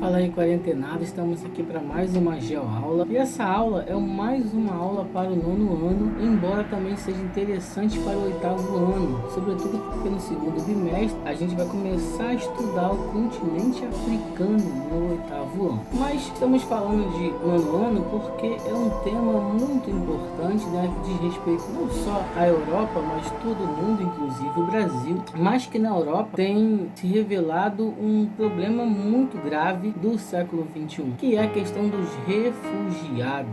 Fala aí, quarentenado, estamos aqui para mais uma geoaula. E essa aula é mais uma aula para o nono ano, embora também seja interessante para o oitavo ano, sobretudo porque no segundo bimestre a gente vai começar a estudar o continente africano no oitavo ano. Mas estamos falando de nono ano porque é um tema muito importante, né, que diz respeito não só à Europa, mas todo mundo, inclusive o Brasil, mas que na Europa tem se revelado um problema muito grave do século XXI, que é a questão dos refugiados.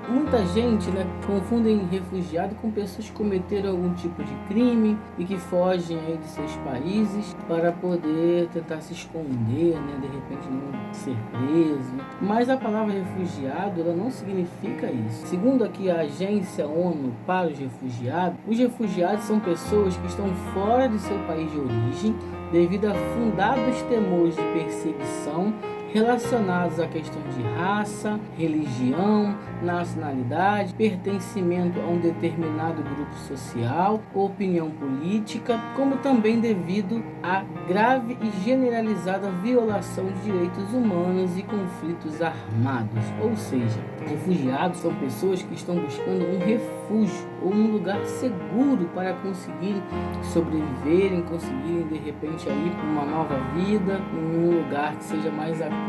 Muita gente, né, confundem refugiado com pessoas que cometeram algum tipo de crime e que fogem aí de seus países para poder tentar se esconder, né, de repente não ser preso. Mas a palavra refugiado, ela não significa isso. Segundo aqui a agência ONU para os refugiados são pessoas que estão fora de seu país de origem devido a fundados temores de perseguição relacionados a questões de raça, religião, nacionalidade, pertencimento a um determinado grupo social, opinião política, como também devido a grave e generalizada violação de direitos humanos e conflitos armados. Ou seja, refugiados são pessoas que estão buscando um refúgio ou um lugar seguro para conseguirem sobreviverem, conseguirem de repente aí uma nova vida, um lugar que seja mais acolhedor.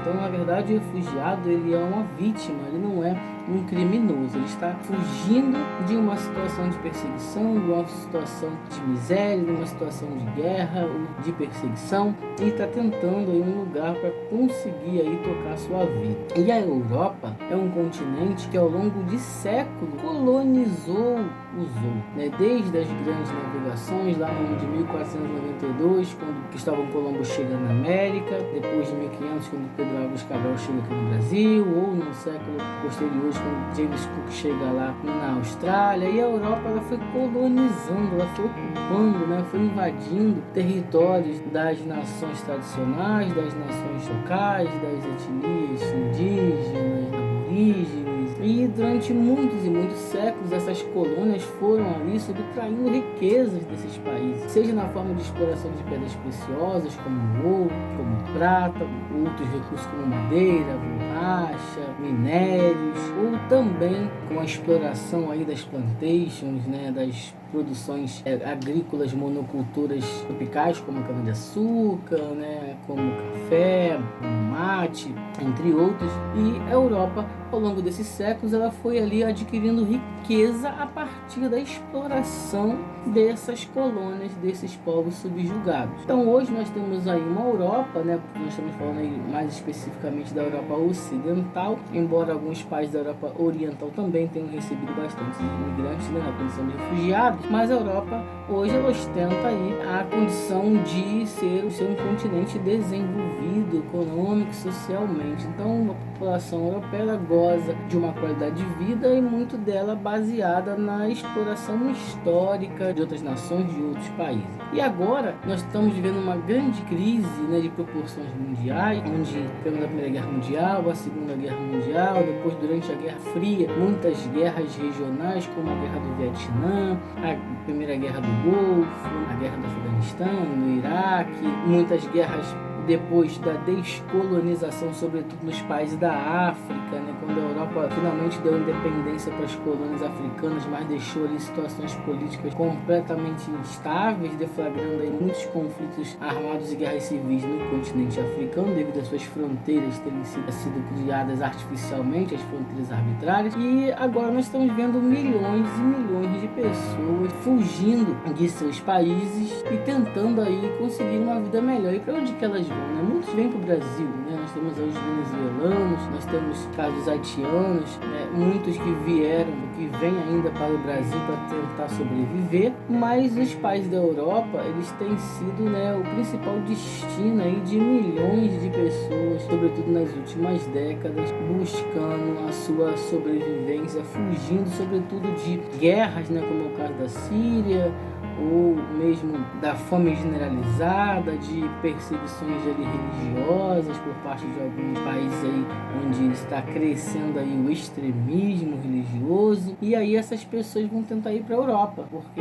Então, na verdade, o refugiado ele é uma vítima, ele não é um criminoso, ele está fugindo de uma situação de perseguição, de uma situação de miséria, de uma situação de guerra ou de perseguição e está tentando aí um lugar para conseguir aí tocar sua vida. E a Europa é um continente que ao longo de séculos colonizou os outros, né? Desde as grandes navegações lá no ano de 1492, quando Cristóvão Colombo chega na América, depois de 1500, quando Pedro Álvares Cabral chega aqui no Brasil, ou no século posterior, quando James Cook chega lá na Austrália. E a Europa ela foi colonizando, ela foi ocupando, né? Foi invadindo territórios das nações tradicionais, das nações locais, das etnias indígenas, aborígenes. E durante muitos e muitos séculos essas colônias foram ali subtraindo riquezas desses países, seja na forma de exploração de pedras preciosas como ouro, como prata, outros recursos como madeira, borracha, minérios, ou também com a exploração aí das plantations, né, das produções agrícolas, monoculturas tropicais como cana-de-açúcar, né, como café, como mate, entre outros. E a Europa, ao longo desses séculos, ela foi ali adquirindo riqueza a partir da exploração dessas colônias, desses povos subjugados. Então hoje nós temos aí uma Europa, né, nós estamos falando aí mais especificamente da Europa Ocidental, embora alguns países da Europa Oriental também tenham recebido bastante imigrantes, né, na condição de refugiados, mas a Europa hoje ela ostenta aí a condição de ser um continente desenvolvido econômico e socialmente. Então a população europeia ela goza de uma qualidade de vida e muito dela baseada na exploração histórica de outras nações, de outros países. E agora nós estamos vivendo uma grande crise, né, de proporções mundiais, onde temos a Primeira Guerra Mundial, a Segunda Guerra Mundial, depois durante a Guerra Fria, muitas guerras regionais como a Guerra do Vietnã, a Primeira Guerra do Golfo, a Guerra do Afeganistão, no Iraque, muitas guerras depois da descolonização, sobretudo nos países da África, né, quando a Europa finalmente deu independência para as colônias africanas, mas deixou ali situações políticas completamente instáveis, deflagrando aí muitos conflitos armados e guerras civis no continente africano, devido às suas fronteiras terem sido criadas artificialmente, as fronteiras arbitrárias. E agora nós estamos vendo milhões e milhões de pessoas fugindo de seus países e tentando aí conseguir uma vida melhor. E para onde que elas vão? Muitos vêm para o Brasil, né? Nós temos aí os venezuelanos, nós temos casos haitianos, né? Muitos que vieram, que vêm ainda para o Brasil para tentar sobreviver, mas os países da Europa, eles têm sido, né, o principal destino aí de milhões de pessoas, sobretudo nas últimas décadas, buscando a sua sobrevivência, fugindo sobretudo de guerras, né, como é o caso da Síria, ou mesmo da fome generalizada, de perseguições ali religiosas por parte de alguns países aí onde está crescendo aí o extremismo religioso. E aí essas pessoas vão tentar ir para a Europa, porque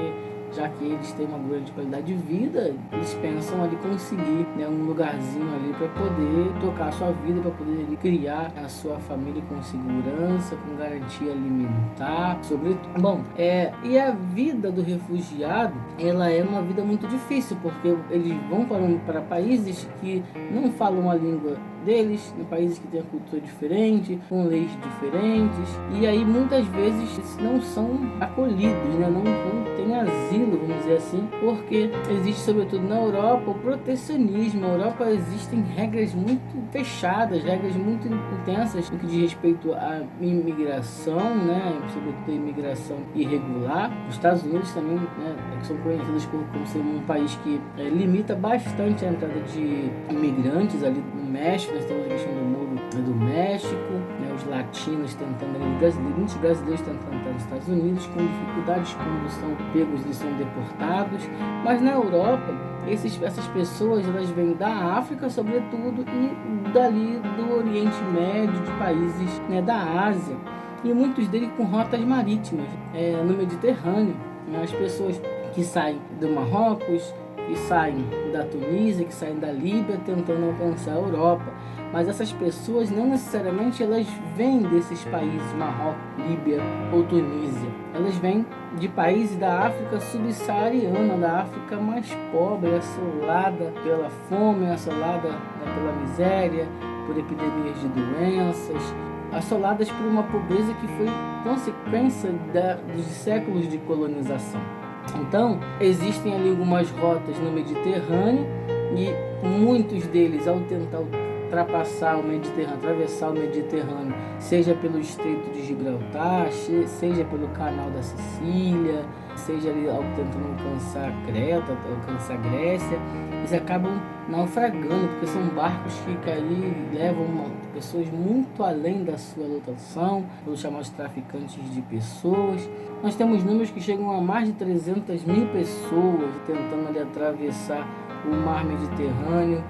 já que eles têm uma grande qualidade de vida, eles pensam ali conseguir, né, um lugarzinho ali para poder tocar a sua vida, para poder ali criar a sua família com segurança, com garantia alimentar, sobretudo. Bom, e a vida do refugiado, ela é uma vida muito difícil, porque eles vão para países que não falam a língua deles, em países que têm a cultura diferente, com leis diferentes, e aí muitas vezes não são acolhidos, né? não têm asilo, vamos dizer assim, porque existe sobretudo na Europa o protecionismo. Na Europa existem regras muito fechadas, regras muito intensas no que diz respeito à imigração, né? Sobretudo a imigração irregular. Os Estados Unidos também, né, que são conhecidos como ser um país que limita bastante a entrada de imigrantes ali no México. Nós temos a questão do muro do México, né, os latinos tentando, muitos brasileiros tentando entrar nos Estados Unidos com dificuldades, quando são pegos e são deportados. Mas na Europa, essas pessoas, elas vêm da África sobretudo, e dali do Oriente Médio, de países, né, da Ásia, e muitos deles com rotas marítimas no Mediterrâneo, né, as pessoas que saem do Marrocos, que saem da Tunísia, que saem da Líbia, tentando alcançar a Europa. Mas essas pessoas não necessariamente elas vêm desses países, Marrocos, Líbia ou Tunísia. Elas vêm de países da África subsaariana, da África mais pobre, assolada pela fome, assolada, né, pela miséria, por epidemias de doenças, assoladas por uma pobreza que foi consequência dos séculos de colonização. Então, existem ali algumas rotas no Mediterrâneo, e muitos deles, ao tentar ultrapassar o Mediterrâneo, atravessar o Mediterrâneo, seja pelo Estreito de Gibraltar, seja pelo Canal da Sicília, seja ali tentando alcançar Creta, alcançar Grécia, eles acabam naufragando, porque são barcos que ali levam pessoas muito além da sua lotação, pelos chamados traficantes de pessoas. Nós temos números que chegam a mais de 300 mil pessoas tentando ali atravessar o mar Mediterrâneo,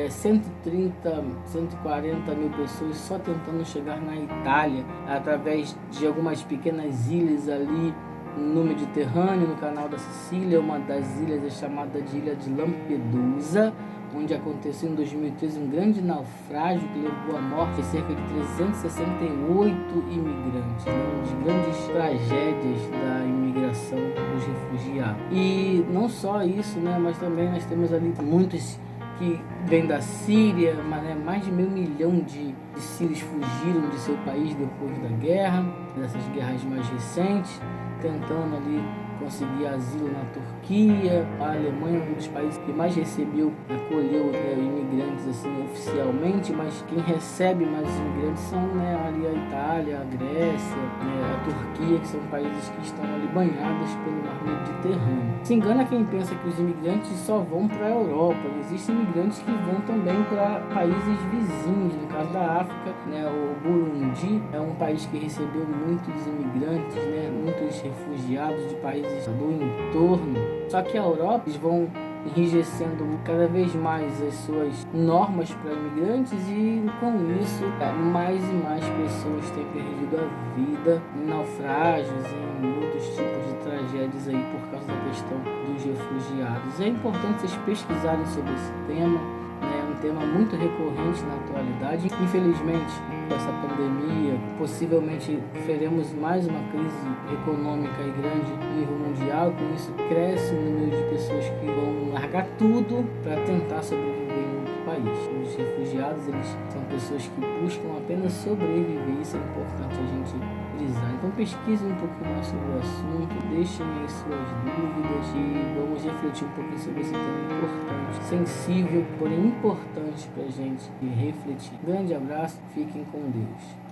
130, 140 mil pessoas só tentando chegar na Itália, através de algumas pequenas ilhas ali no Mediterrâneo, no Canal da Sicília. Uma das ilhas é chamada de Ilha de Lampedusa, onde aconteceu em 2013 um grande naufrágio que levou à morte de cerca de 368 imigrantes, né? Uma das grandes tragédias da imigração dos refugiados. E não só isso, né? Mas também nós temos ali muitos que vêm da Síria, mas, né, mais de 500 mil de sírios fugiram de seu país depois da guerra, dessas guerras mais recentes, tentando ali conseguir asilo na Turquia. A Alemanha é um dos países que mais acolheu imigrantes assim, oficialmente, mas quem recebe mais imigrantes são, né, ali a Itália, a Grécia, a Turquia, que são países que estão ali banhados pelo mar Mediterrâneo. Se engana quem pensa que os imigrantes só vão para a Europa. Existem imigrantes que vão também para países vizinhos. No caso da África, né, o Burundi é um país que recebeu muitos imigrantes, né, muitos refugiados de países do entorno. Só que a Europa, eles vão enrijecendo cada vez mais as suas normas para imigrantes, e com isso mais e mais pessoas têm perdido a vida em naufrágios e em outros tipos de tragédias aí por causa da questão dos refugiados. É importante vocês pesquisarem sobre esse tema. É um tema muito recorrente na atualidade. Infelizmente, com essa pandemia, possivelmente teremos mais uma crise econômica e grande no nível mundial. Com isso, cresce o número de pessoas que vão largar tudo para tentar sobreviver em outro país. Os refugiados, eles são pessoas que buscam apenas sobreviver. Isso é importante a gente frisar. Então pesquisem um pouquinho mais sobre o assunto, deixem aí suas dúvidas e vamos refletir um pouquinho sobre esse tema importante, sensível, porém importante para a gente refletir. Grande abraço, fiquem com Deus.